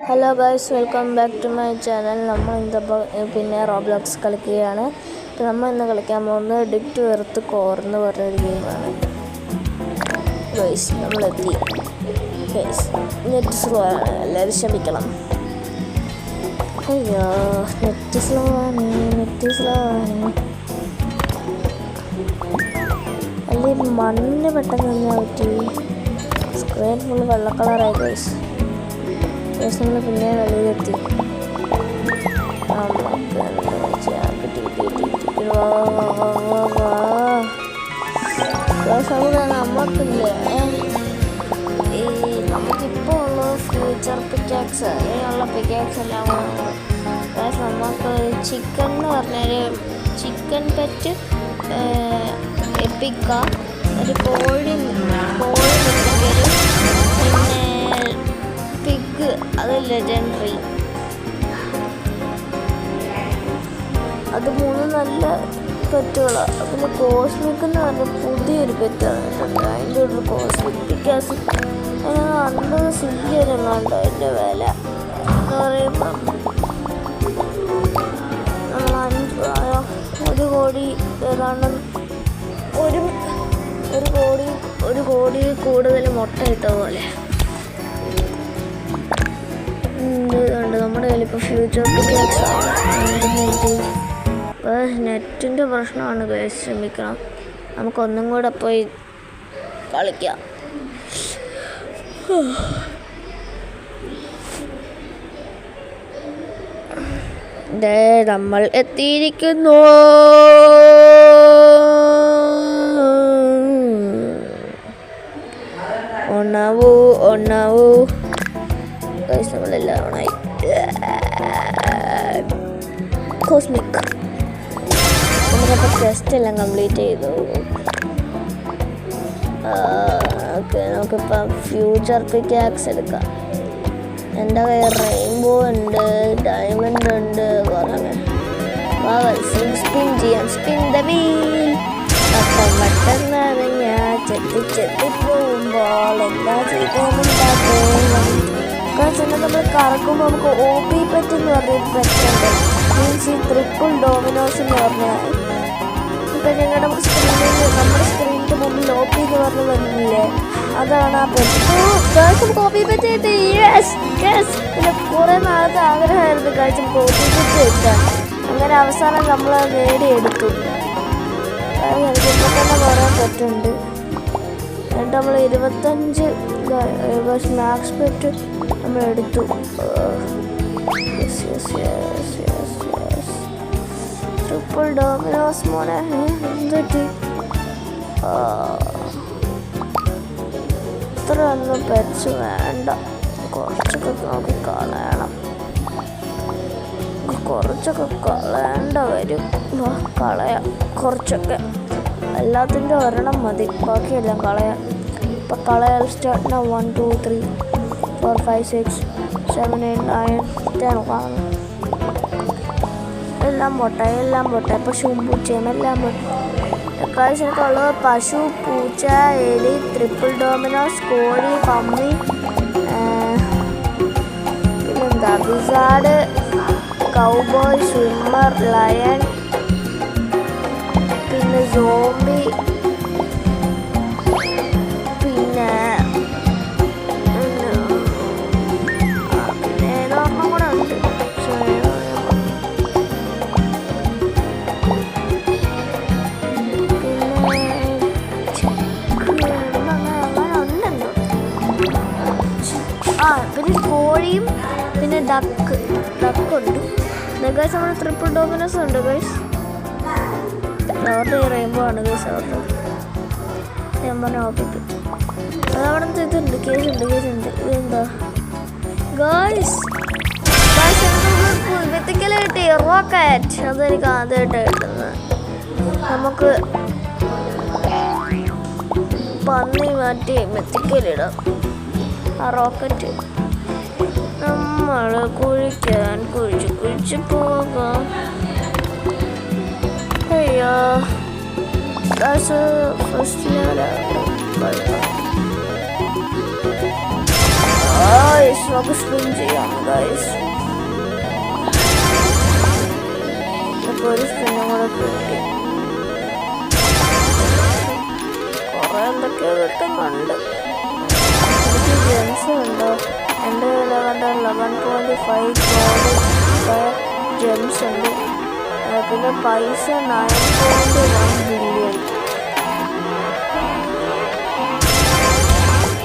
Hello guys, welcome back to my channel. നമ്മൾ ഇന്നിപ്പോൾ പിന്നെ റോബ്ലോക്സ് കളിക്കുകയാണ്. അപ്പോൾ നമ്മൾ ഇന്ന് കളിക്കാൻ പോകുന്നത് ഡിഗ് ടു എർത്ത് കോർ എന്ന് പറഞ്ഞൊരു ഗെയിമാണ്. ഗൈസ് നമ്മളെത്തി. ഗൈസ് നെറ്റ് സ്ലോ ആണ്, എല്ലാവരും ക്ഷമിക്കണം. അയ്യോ നെറ്റ് സ്ലോ ആണ്. അല്ലെങ്കിൽ മണ്ണിന് പെട്ടെന്ന് തന്നെയാ പറ്റി. സ്ക്രീൻ ഫുള്ള് വെള്ള കളറായി ഗൈസ്. നമ്മൾ പിന്നെ വെളിയിലെത്തി. നമുക്കില്ലേ നമുക്കിപ്പോൾ ഉള്ള ഫ്യൂച്ചർ പിക്കാക്സ് അങ്ങനെയുള്ള പിക്കാക്സ് എല്ലാം നമുക്ക് ചിക്കൻ എന്ന് പറഞ്ഞൊരു ചിക്കൻ പെറ്റ് എപ്പിക്ക ഒരു കോഴി മുട്ടക്കറി പിന്നെ പിഗ് അത് ലെജൻഡറി. അത് മൂന്ന് നല്ല പെറ്റുകളാണ്. പിന്നെ കോസ്മിക് എന്ന് പറഞ്ഞ പുതിയൊരു പെറ്റാണ്. അതിൻ്റെ ഒരു കോസ്മിക് പിക്കാസ് 50 സില്ലിയനെങ്ങാണ്ട് അതിൻ്റെ വില എന്ന് പറയുമ്പം നമ്മൾ 1 കോടി ഏതാണ്ട് ഒരു കോടി കൂടുതൽ മുട്ട ഇട്ട പോലെ ഉണ്ട് നമ്മുടെ കയ്യിൽ. ഇപ്പോൾ ഫ്യൂച്ചർ നെറ്റിൻ്റെ പ്രശ്നമാണ് ഗൈസ്, ശ്രമിക്കണം. നമുക്കൊന്നും കൂടെ പോയി കളിക്കാം. നമ്മൾ എത്തിയിരിക്കുന്നു. ഒന്നാവൂ ഗൈസ്, നമ്മളെല്ലാം ഓണായി. കോസ്മിക് നമ്മളിപ്പോൾ ടെസ്റ്റ് എല്ലാം കംപ്ലീറ്റ് ചെയ്തു. ഓക്കെ, നമുക്കിപ്പോൾ ഫ്യൂച്ചർ പിക്കാക്സ് എടുക്കാം. എൻ്റെ കയ്യിൽ റെയിൻബോ ഉണ്ട്, ഡയമണ്ട് ഉണ്ട്, കുറേ സ്പിൻ ചെയ്യാം. Spin the wheel. പെട്ടെന്ന് ഞാൻ ചെത്തിപ്പോകുമ്പോൾ എന്താ ചെയ്തോന്നുണ്ടാക്കും. നമ്മൾ കറക്കുമ്പോൾ നമുക്ക് OP പെറ്റ് എന്ന് പറഞ്ഞൊരു പെറ്റുണ്ട്. മീൻസ് ഈ ട്രിപ്പിൾ ഡോമിനോസ് എന്ന് പറഞ്ഞാൽ ഇപ്പം നമ്മുടെ സ്ക്രീനിൻ്റെ മുമ്പിൽ OP എന്ന് പറഞ്ഞ് വരുന്നില്ലേ, അതാണ് ആ പെറ്റ്. നമുക്ക് OP പെറ്റ് കിട്ടി. പിന്നെ കുറേ നാളത്തെ ആഗ്രഹമായിരുന്നു കഴിച്ച് നമുക്ക് OP പെറ്റ് കിട്ടാൻ. അങ്ങനെ അവസാനം നമ്മൾ നേടിയെടുത്തു. എനിക്കിപ്പോൾ തന്നെ കുറേ പെറ്റുണ്ട്. എന്നിട്ട് നമ്മൾ 25 മാക്സ് പെറ്റ് നമ്മളെടുത്തു. ട്രിപ്പിൾ ഡോമിനോസ് മോനെ എന്തൊക്കെ ഇത്രയൊന്നും പെറ്റ്സ് വേണ്ട. കുറച്ചൊക്കെ നമുക്ക് കളയണം. വരും. കളയാം കുറച്ചൊക്കെ. എല്ലാത്തിൻ്റെ ഒരെണ്ണം മതി, ബാക്കിയെല്ലാം കളയാം. ഇപ്പം കളയാൻ സ്റ്റാർട്ട് 1 2 3 4 5 6 7 8 9 10 കാണും. എല്ലാം പോട്ടെ. പശുവും പൂച്ചയും എല്ലാം പോട്ടെ. എനിക്കുള്ളത് പശു, പൂച്ച, എലി, ട്രിപ്പിൾ ഡോമിനോസ്, കോഴി, പമ്മി, പിന്നെന്താ വിസാർഡ്, കൗബോയ്, സ്വിമ്മർ, ലയൺ, പിന്നെ സോംബി, പിന്നെ ഏതൊരെണ്ണം കൂടെ ഉണ്ട്. പിന്നെ കോഴിയും പിന്നെ ഡക്കുണ്ട്. ഗൈസ് നമ്മുടെ ട്രിപ്പിൾ ഡോമിനോസ് ഉണ്ട് ഗൈസ്. അവരുടെ റെയിൻബോ ആണ് ഗൈസ്. അവരുടെ അതവിടെ ഇതുണ്ട്, കേസുണ്ട്. ഇതെന്താ ഗൈസ് വെത്തിക്കല കിട്ടി റോക്കറ്റ്. അതെനിക്ക് ആദ്യമായിട്ട് കിട്ടുന്നത്. നമുക്ക് പന്നി മാറ്റി വെത്തിക്കലിടാം ആ റോക്കറ്റ്. നമ്മൾ കുഴിച്ച് പോകാം. അയ്യോ ഫസ്റ്റ് ലെവലാണ്. ഗൈസ് നമുക്ക് സ്പിൻ ചെയ്യാം ഗൈസ്. ഒരു സ്പിന്നും കൂടെ കിട്ടി. കുറെ എന്തൊക്കെയോ കിട്ടുന്നുണ്ട്. എനിക്ക് ജെംസ് ഉണ്ടോ? എൻ്റെ കയ്യിൽ കണ്ട 11.5 ജെംസ് ഉണ്ട്. പിന്നെ പൈസ 9.1 ബില്യൺ.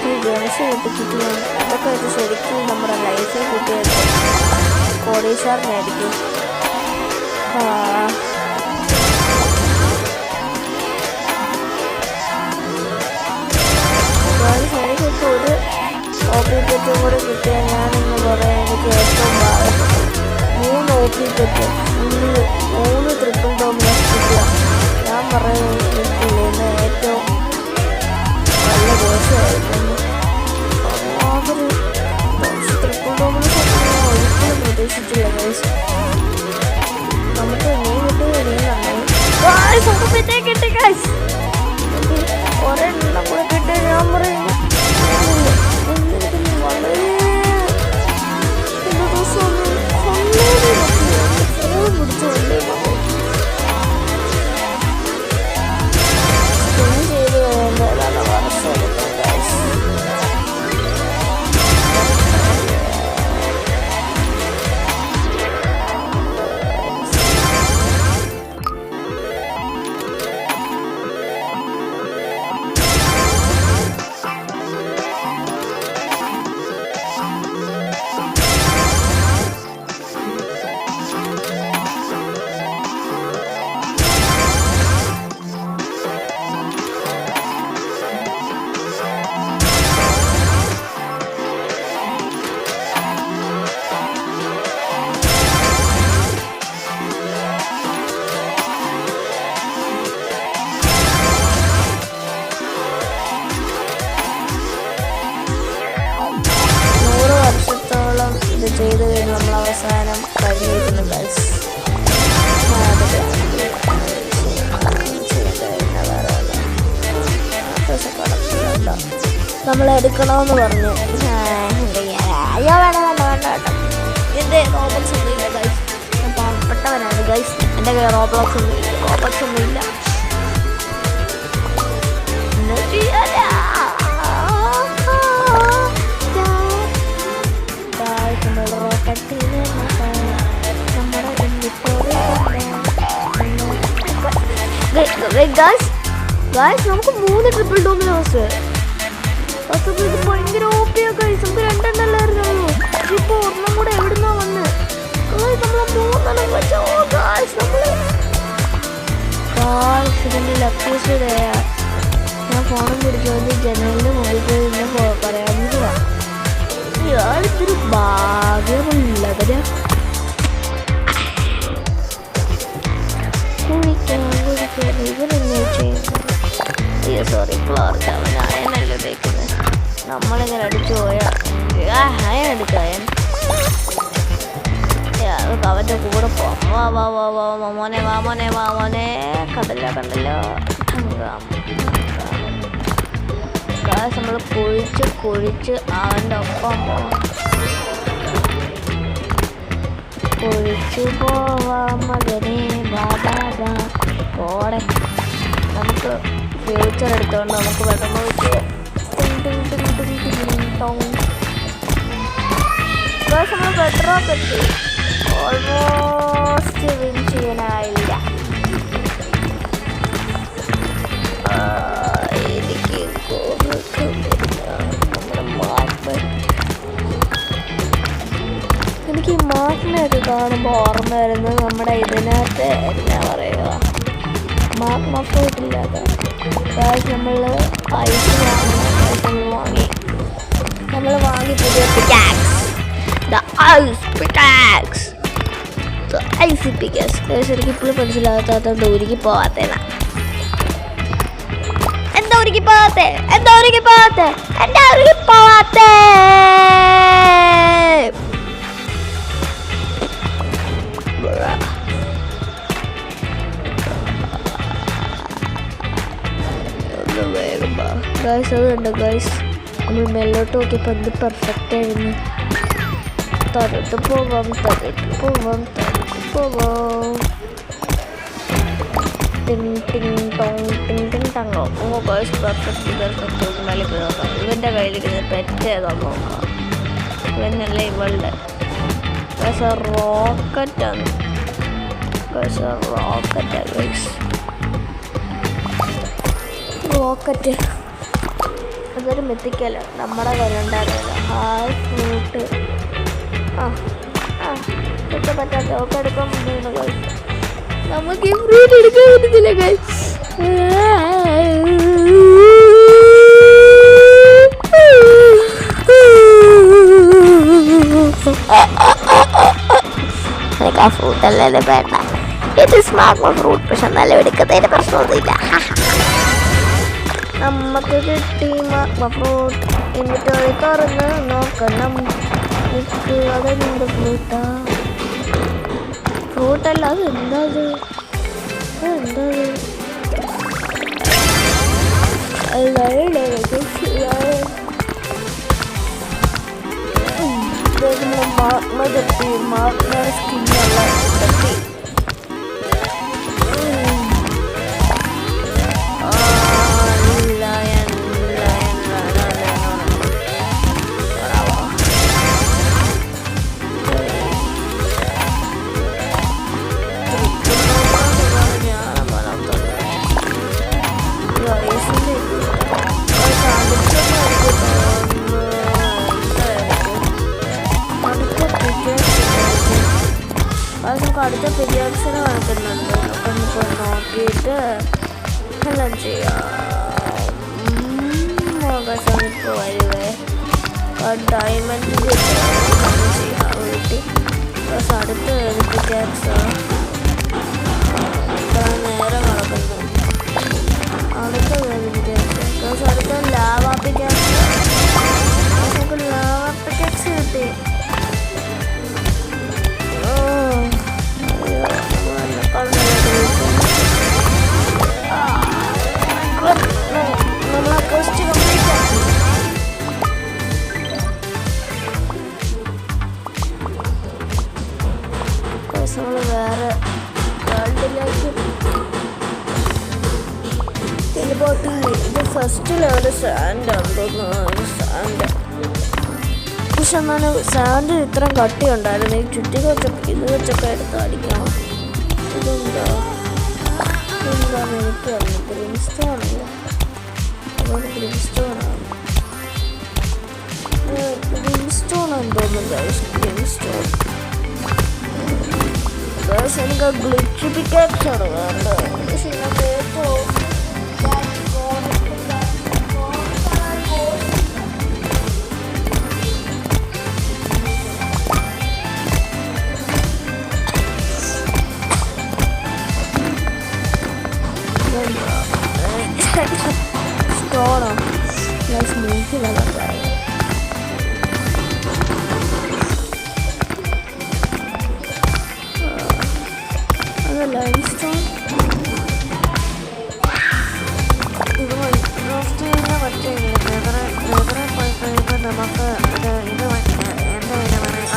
ഈ ജെംസ് കിട്ടിച്ചിട്ടുണ്ട്. അതൊക്കെ വെച്ച് ശരിക്കും നമ്മുടെ ലൈഫിൽ കൂട്ടിയത് കോടീശ്വരനായിരിക്കും. എനിക്കിപ്പോൾ ഒരു OP പെറ്റും കൂടെ കിട്ടിയാൽ ഞാനെന്ന് പറയാൻ എനിക്ക് ഏറ്റവും ഭാഗത്തുണ്ട്. 3 OP പെറ്റ്, 3 ട്രിപ്പിൾ ഡോമിനേഷൻ കിട്ടുക. ഞാൻ പറയുന്നത് ഏറ്റവും നല്ല ദിവസമായിരുന്നു. അതൊരു ട്രിപ്പിൾ ഡോമിനേഷൻ ഞാൻ ഒരിക്കലും പ്രതീക്ഷിച്ചില്ല ഗൈസ്. നമുക്ക് നീ കിട്ടി ഗൈസ്. ഒരെണ്ണം കൂടെ കിട്ടിയ ഞാൻ പറയുന്നു വളരെ ദിവസം പിടിച്ചുകൊണ്ട് ചെയ്ത് കഴിയുമ്പോഴാണ് വർഷം ഗൈസ്. ഇത് ചെയ്ത് കഴിഞ്ഞ് നമ്മൾ അവസാനം കഴിഞ്ഞിരിക്കുന്നു ഗൈസ്. നമ്മൾ എടുക്കണമെന്ന് പറഞ്ഞു. അയ്യോ വേണ്ട വേണ്ട വേണ്ട കേട്ടോ. എൻ്റെ റോബോക്സ് ഒന്നും ഇല്ല ഗൈസ്. ഞാൻ പാവപ്പെട്ടവനാണ് ഗൈസ്. എൻ്റെ കയ്യിൽ റോബോക്സ് ഒന്നും ഇല്ല. നമുക്ക് 3 ട്രിപ്പിൾ ഡോമിനോസ്. ഇത് ഭയങ്കര ഓപ്പിയാണ് ഗൈസ്. നമുക്ക് 2 എണ്ണല്ലായിരുന്നുള്ളൂ. ഇപ്പോൾ ഒരെണ്ണം കൂടെ എവിടുന്നാ വന്ന് നമ്മൾ 3 വെച്ചോ ഗൈസ്. ഇതിൻ്റെ ലപ്പീസ് ഞാൻ ഫോണും പിടിച്ചോണ്ട് ജനലിൻ്റെ മുമ്പിൽ പോയി ഇന്ന് പറയാവുന്നതാണ്. ഇയാളിതൊരു ഭാഗ്യമുള്ളവരാ. ഇവരെന്നെ ചെയ്യുന്നു. സോറി അയനല്ല ഉപയോഗിക്കുന്നത്. നമ്മളിങ്ങനെ അടിച്ചു പോയാൽ അയൻ എടുക്കാം. അവൻ്റെ കൂടെ പോവാം. വാ മോനെ കണ്ടല്ലോ. നമ്മൾ കുഴിച്ച് അവൻ്റെ ഒപ്പം കുഴിച്ചു പോവാം മകനെ പോടെ. നമുക്ക് ഫ്യൂച്ചർ എടുത്തോണ്ട് നമുക്ക് വെള്ളം ഒഴിച്ച് നമ്മൾ ബെറ്ററോ പറ്റി ഓൾമോസ്റ്റ് വിൻ ചെയ്യാനായില്ല. എനിക്ക് ഈ മാർക്കിനെയൊക്കെ കാണുമ്പോൾ ഓർമ്മ വരുന്നത് നമ്മുടെ ഇതിനകത്ത് എന്നാ പറയുക, മാർക്ക് മഫില്ലാത്ത നമ്മൾ വാങ്ങി പുതിയ ശരിക്കും ഇപ്പോഴും മനസ്സിലാകാത്തതുകൊണ്ട് ഒരുക്കി പോവാത്തേനാ. എന്താ ഒരുക്കി പോവാത്തേ? ഗൈസ് അതുണ്ട് ഗൈസ്, നമ്മൾ മേലോട്ട് നോക്കിയപ്പോൾ എന്ത് പെർഫെക്റ്റ് ആയിരുന്നു. തരോട്ട് പോവാം. ഇവൻ്റെ കയ്യിലിരിക്കുന്ന പെറ്റേതാന്ന് നോക്കാം. ഇവനല്ലേ ഇവളുടെ റോക്കറ്റാണ്. റോക്കറ്റ് അതൊരു മെത്തിക്കല്ല നമ്മുടെ കയ്യിലുണ്ടായിരുന്നില്ല. Hi fruit. ഇതൊക്കെ പറ്റാത്ത ഒക്കെ എടുക്കാൻ പറ്റുന്ന കഴിച്ചു. നമുക്ക് ഈ ഫ്രൂട്ട് എടുക്കാൻ പറ്റത്തില്ല കഴിച്ചു. എനിക്ക് ആ ഫ്രൂട്ട് അല്ലേ വേണ്ട. ഇത് സ്മാർട്ട് ഫ്രൂട്ട്, പക്ഷെ നല്ല എടുക്കുന്നതിന് പ്രശ്നമൊന്നുമില്ല. നമുക്ക് കിട്ടി ഫ്രൂട്ട്. ഇൻവെന്ററി തുറന്ന് നോക്കണം. അതെന്ത് ഫ്രൂട്ടല്ല, അത് എന്താ സ്കിന്നുള്ള അടുത്ത പിരിയോഡ്സിന് കാണിക്കുന്നുണ്ട്. നമുക്ക് നോക്കിയിട്ട് എല്ലാം ചെയ്യാം. ഇപ്പോൾ വരുവേ ഡയമണ്ട് ചെയ്യാം വീട്ടിൽ. പ്ലസ് അടുത്ത പിരിയോഡ്സ് നേരം നടക്കുന്നു. അടുത്ത പിരിയോഡ്സ് പ്ലസ് അടുത്ത ലാവ പിരിയോഡ്സ്. നമുക്ക് ലാവ പിരിയോഡ്സ് കിട്ടി. നമ്മൾ വേറെ വേൾഡിലേക്ക് ടെലിപോർട്ടായി. ഇത് ഫസ്റ്റ് ലെവൽ സാൻഡാണ് തോന്നുന്നു. സാൻഡ് പക്ഷെ എന്നാലും സാൻഡ് ഇത്രയും കട്ടി ഉണ്ടായിരുന്നു. ഈ ചുറ്റിക വെച്ചൊക്കെ ഇത് വെച്ചൊക്കെ എടുത്ത് അടിക്കണം. എന്താണ് എനിക്ക് അറിയാം. ഗ്രീൻസ്റ്റോണല്ലോ. അതുകൊണ്ട് ഗ്രീൻസ്റ്റോണാണ് തോന്നുന്നത്. ഗ്രീൻസ്റ്റോൺ എനിക്ക് ഗ്ലിച്ച് പിക്കാക്സാണ് വേണ്ടത്. പക്ഷെ ഇതിനകത്ത് ഏറ്റവും സ്റ്റോണോ സ്മൂത്തിലാണ്. ലൈം സ്റ്റോൺ ഇത് റോസ്റ്റ് ചെയ്യുന്ന മറ്റേ ലെതറെ പോയി കഴിയുമ്പോൾ നമുക്ക് ഇത് എന്താ പറയുക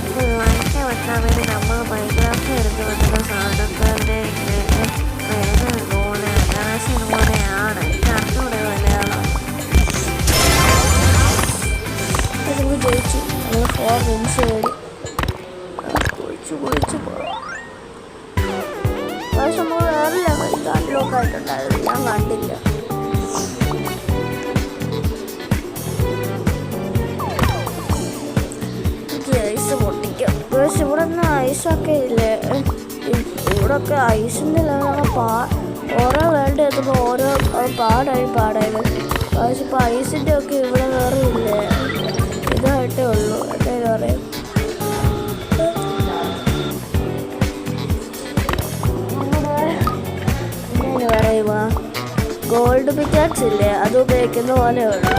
ഇത് വാങ്ങിക്കാൻ വെച്ചാൽ വേണ്ടി നമ്മൾ മൈഗ്രാഫി എടുത്ത് വെക്കുന്ന സാധനക്കാരുടെ ഇതുപോലെ ഇതുപോലെയാണ്. കറക്റ്റൂടെ മലയാളം നമ്മൾ ജയിച്ചു. നമ്മൾ 4 wins നേടി. പൊളിച്ചു പോകാം. പക്ഷെ നമ്മൾ വേറെ ലെവൽ അൺലോക്ക് ആയിട്ടുണ്ടായിരുന്നു. ഞാൻ കണ്ടില്ല. ഐസ് പൊട്ടിക്കാം. പക്ഷെ ഇവിടെ ഒന്നും ഐസൊക്കെ ഇല്ലേ. ഇവിടെയൊക്കെ ഐസിൻ്റെ ലെവലൊക്കെ ഓരോ വേൾഡ് എത്തുമ്പോൾ ഓരോ പാടായി. പക്ഷെ ഇപ്പോൾ ഐസിൻ്റെ ഒക്കെ ഇവിടെ വേറെ ഇല്ലേ. ഇതായിട്ടേ ഉള്ളൂ. എന്തായാലും പറയാം. പറയുക ഗോൾഡ് പിക്കാക്സ് ഇല്ലേ, അത് ഉപയോഗിക്കുന്ന പോലെ ഉള്ളൂ.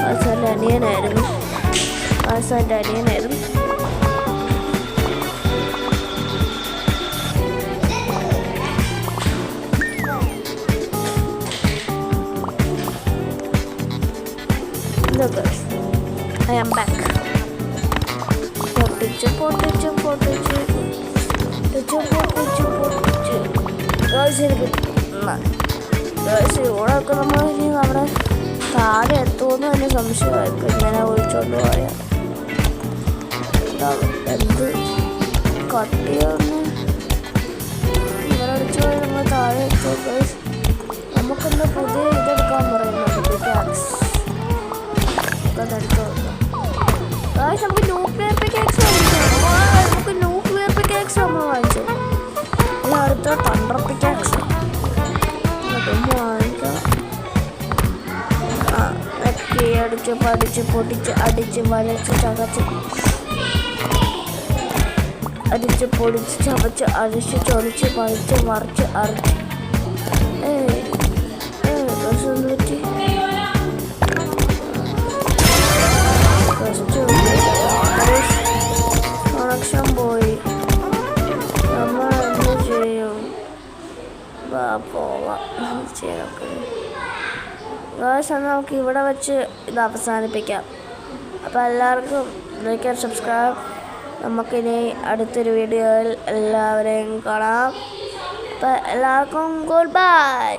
ആസാൻ്റെ അനിയനായിരുന്നു. I am back. പൊട്ടിച്ച് ഓടൊക്കെ നമ്മൾ ഇനി നമ്മുടെ താഴെ എത്തുമെന്ന് തന്നെ സംശയമായിരിക്കും ഇങ്ങനെ ഒഴിച്ചോണ്ട് പോയാൽ. എന്ത് കട്ടിയൊന്ന് ഇങ്ങനെ അടിച്ചു പോയാൽ നമ്മൾ താഴെ എത്തും. നമുക്കെന്താ പുതിയ ഇതെടുക്കാൻ പറയുന്നുണ്ട്, ടാക്സ് അതെടുത്ത് നമുക്ക് ന്യൂക്ലിയർ പിക്കാക്സ് നമുക്ക് ന്യൂക്ലിയർ പിക്കാക്സ് നമ്മൾ വാങ്ങിച്ചു. ഇനി അടുത്ത തണ്ടർ പിക്കാക്സ് അതൊന്ന് വാങ്ങിക്കാം. അടിച്ച് പഠിച്ച് പൊടിച്ച് അടിച്ച് വരച്ച് ചതച്ച് അടിച്ച് പൊടിച്ച് ചവച്ച് അഴിച്ച് ചൊളിച്ച് പഴിച്ച് മറിച്ച് അരച്ച് കണക്ഷൻ പോയി. നമ്മൾ എന്ത് ചെയ്യും? പോവാം ചെയ്തൊക്കെ. നമുക്ക് ഇവിടെ വെച്ച് ഇത് അവസാനിപ്പിക്കാം. അപ്പോൾ എല്ലാവർക്കും ലൈക്ക് ആൻഡ് സബ്സ്ക്രൈബ്. നമുക്കിനി അടുത്തൊരു വീഡിയോയിൽ എല്ലാവരെയും കാണാം. അപ്പോൾ എല്ലാവർക്കും ഗുഡ് ബൈ.